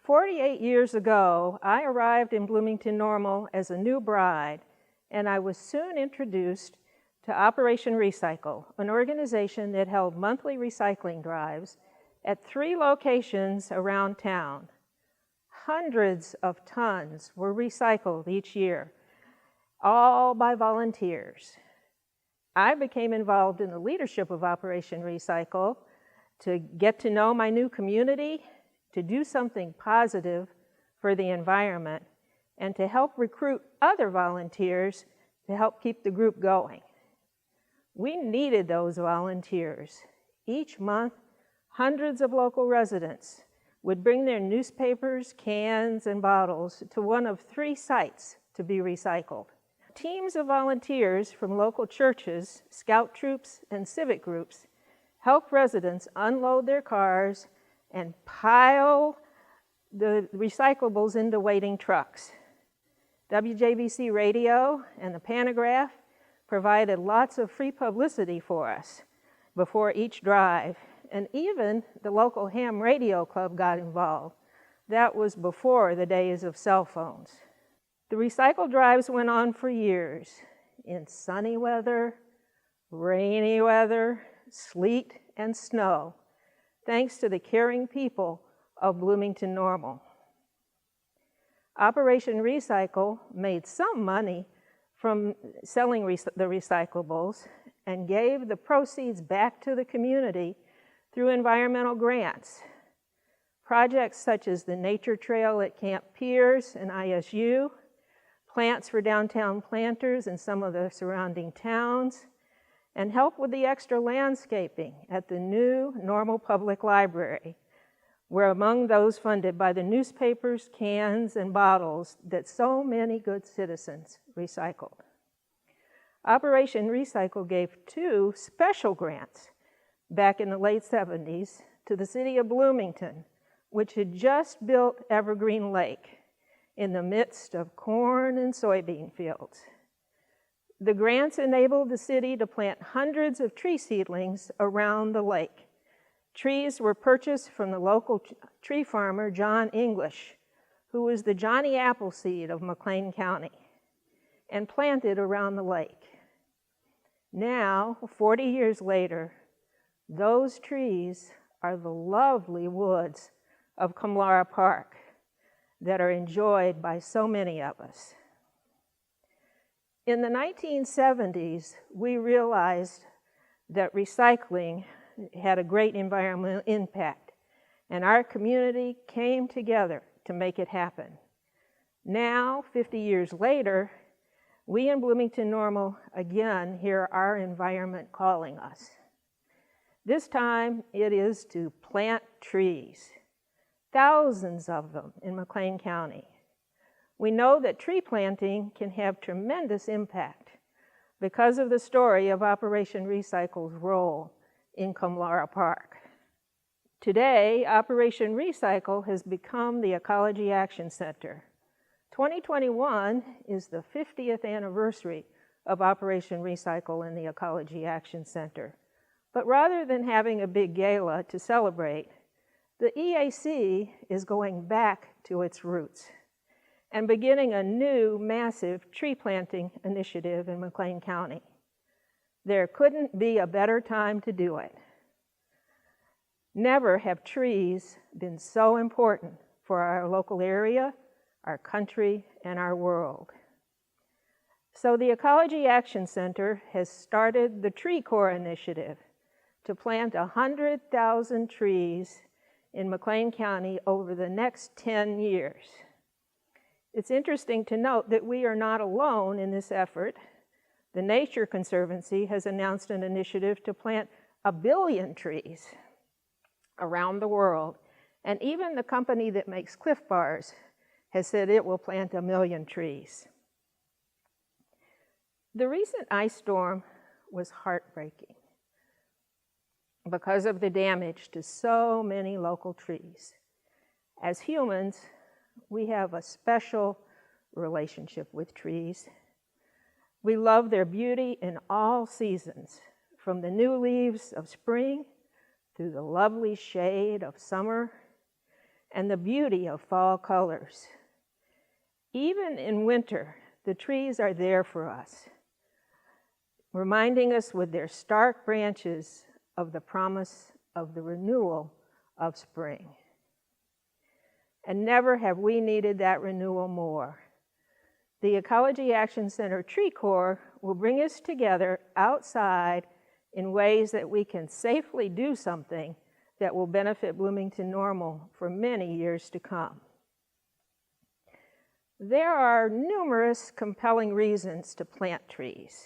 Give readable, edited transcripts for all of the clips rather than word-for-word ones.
48 years ago, I arrived in Bloomington-Normal as a new bride, and I was soon introduced to Operation Recycle, an organization that held monthly recycling drives at 3 locations around town. Hundreds of tons were recycled each year, all by volunteers. I became involved in the leadership of Operation Recycle to get to know my new community, to do something positive for the environment, and to help recruit other volunteers to help keep the group going. We needed those volunteers. Each month, hundreds of local residents would bring their newspapers, cans, and bottles to one of 3 sites to be recycled. Teams of volunteers from local churches, scout troops, and civic groups helped residents unload their cars and pile the recyclables into waiting trucks. WJBC Radio and the Pantograph provided lots of free publicity for us before each drive, and even the local ham radio club got involved. That was before the days of cell phones. The recycle drives went on for years, in sunny weather, rainy weather, sleet, and snow, thanks to the caring people of Bloomington-Normal. Operation Recycle made some money from selling the recyclables and gave the proceeds back to the community through environmental grants. Projects such as the Nature Trail at Camp Pierce and ISU, plants for downtown planters in some of the surrounding towns, and help with the extra landscaping at the new Normal Public Library were among those funded by the newspapers, cans, and bottles that so many good citizens recycled. Operation Recycle gave 2 special grants back in the late 70s to the city of Bloomington, which had just built Evergreen Lake in the midst of corn and soybean fields. The grants enabled the city to plant hundreds of tree seedlings around the lake. Trees were purchased from the local tree farmer, John English, who was the Johnny Appleseed of McLean County, and planted around the lake. Now, 40 years later, those trees are the lovely woods of Kamlara Park that are enjoyed by so many of us. In the 1970s, we realized that recycling had a great environmental impact, and our community came together to make it happen. Now, 50 years later, we in Bloomington-Normal again hear our environment calling us. This time, it is to plant trees, thousands of them in McLean County. We know that tree planting can have tremendous impact because of the story of Operation Recycle's role in Kamlara Park. Today, Operation Recycle has become the Ecology Action Center. 2021 is the 50th anniversary of Operation Recycle in the Ecology Action Center. But rather than having a big gala to celebrate, the EAC is going back to its roots and beginning a new massive tree planting initiative in McLean County. There couldn't be a better time to do it. Never have trees been so important for our local area, our country, and our world. So the Ecology Action Center has started the Tree Corps initiative to plant 100,000 trees in McLean County over the next 10 years. It's interesting to note that we are not alone in this effort. The Nature Conservancy has announced an initiative to plant 1 billion trees around the world, and even the company that makes Cliff Bars has said it will plant 1 million trees. The recent ice storm was heartbreaking because of the damage to so many local trees. As humans, we have a special relationship with trees. We love their beauty in all seasons, from the new leaves of spring through the lovely shade of summer. and the beauty of fall colors. Even in winter, the trees are there for us, reminding us with their stark branches of the promise of the renewal of spring. And never have we needed that renewal more. The Ecology Action Center Tree Corps will bring us together outside in ways that we can safely do something that will benefit Bloomington Normal for many years to come. There are numerous compelling reasons to plant trees.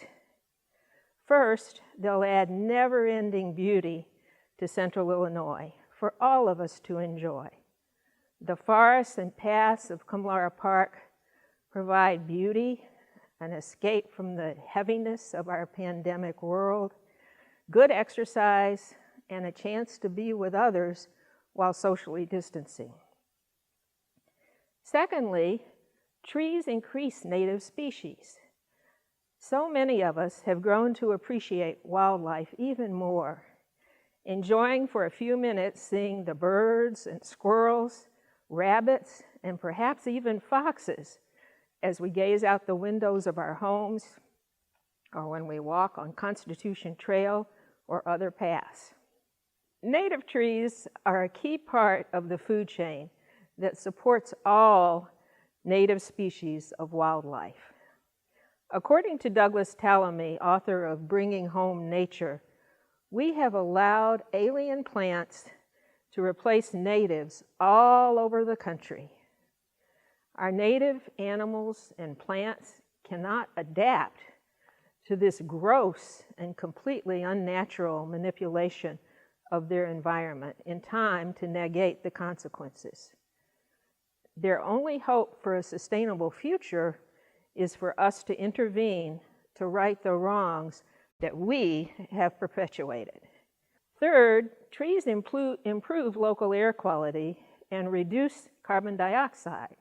First, they'll add never-ending beauty to Central Illinois for all of us to enjoy. The forests and paths of Kumlara Park provide beauty, an escape from the heaviness of our pandemic world, good exercise, and a chance to be with others while socially distancing. Secondly, trees increase native species. So many of us have grown to appreciate wildlife even more, enjoying for a few minutes seeing the birds and squirrels, rabbits, and perhaps even foxes as we gaze out the windows of our homes or when we walk on Constitution Trail or other paths. Native trees are a key part of the food chain that supports all native species of wildlife. According to Douglas Tallamy, author of Bringing Home Nature, we have allowed alien plants to replace natives all over the country. Our native animals and plants cannot adapt to this gross and completely unnatural manipulation of their environment in time to negate the consequences. Their only hope for a sustainable future is for us to intervene to right the wrongs that we have perpetuated. Third, trees improve local air quality and reduce carbon dioxide.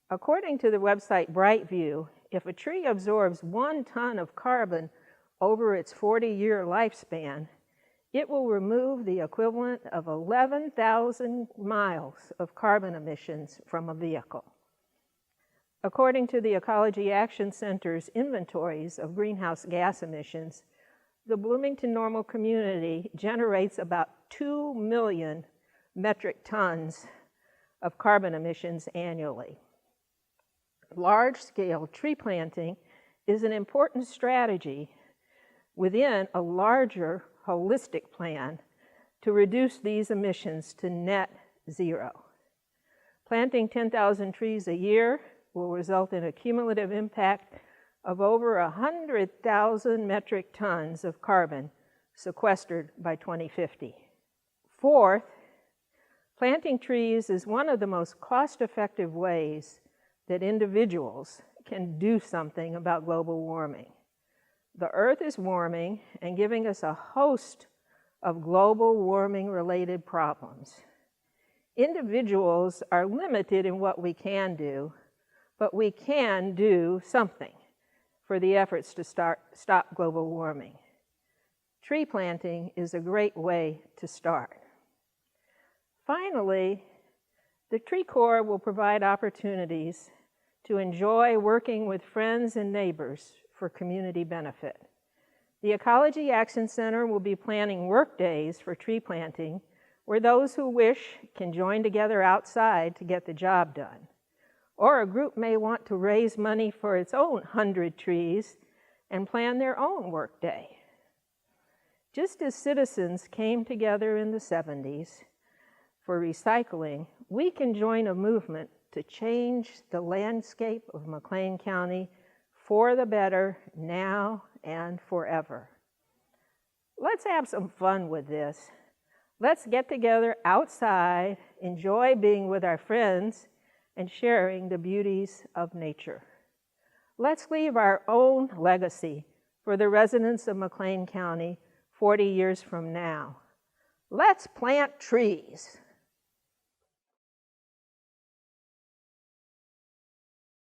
According to the website Brightview, if a tree absorbs 1 ton of carbon over its 40-year lifespan, it will remove the equivalent of 11,000 miles of carbon emissions from a vehicle. According to the Ecology Action Center's inventories of greenhouse gas emissions, the Bloomington Normal community generates about 2 million metric tons of carbon emissions annually. Large-scale tree planting is an important strategy within a larger holistic plan to reduce these emissions to net zero. Planting 10,000 trees a year will result in a cumulative impact of over 100,000 metric tons of carbon sequestered by 2050. Fourth, planting trees is one of the most cost-effective ways that individuals can do something about global warming. The Earth is warming and giving us a host of global warming-related problems. Individuals are limited in what we can do, but we can do something for the efforts to stop global warming. Tree planting is a great way to start. Finally, the Tree Corps will provide opportunities to enjoy working with friends and neighbors for community benefit. The Ecology Action Center will be planning work days for tree planting where those who wish can join together outside to get the job done. Or a group may want to raise money for its own 100 trees and plan their own work day. Just as citizens came together in the 70s for recycling, we can join a movement to change the landscape of McLean County for the better now and forever. Let's have some fun with this. Let's get together outside, enjoy being with our friends, and sharing the beauties of nature. Let's leave our own legacy for the residents of McLean County 40 years from now. Let's plant trees.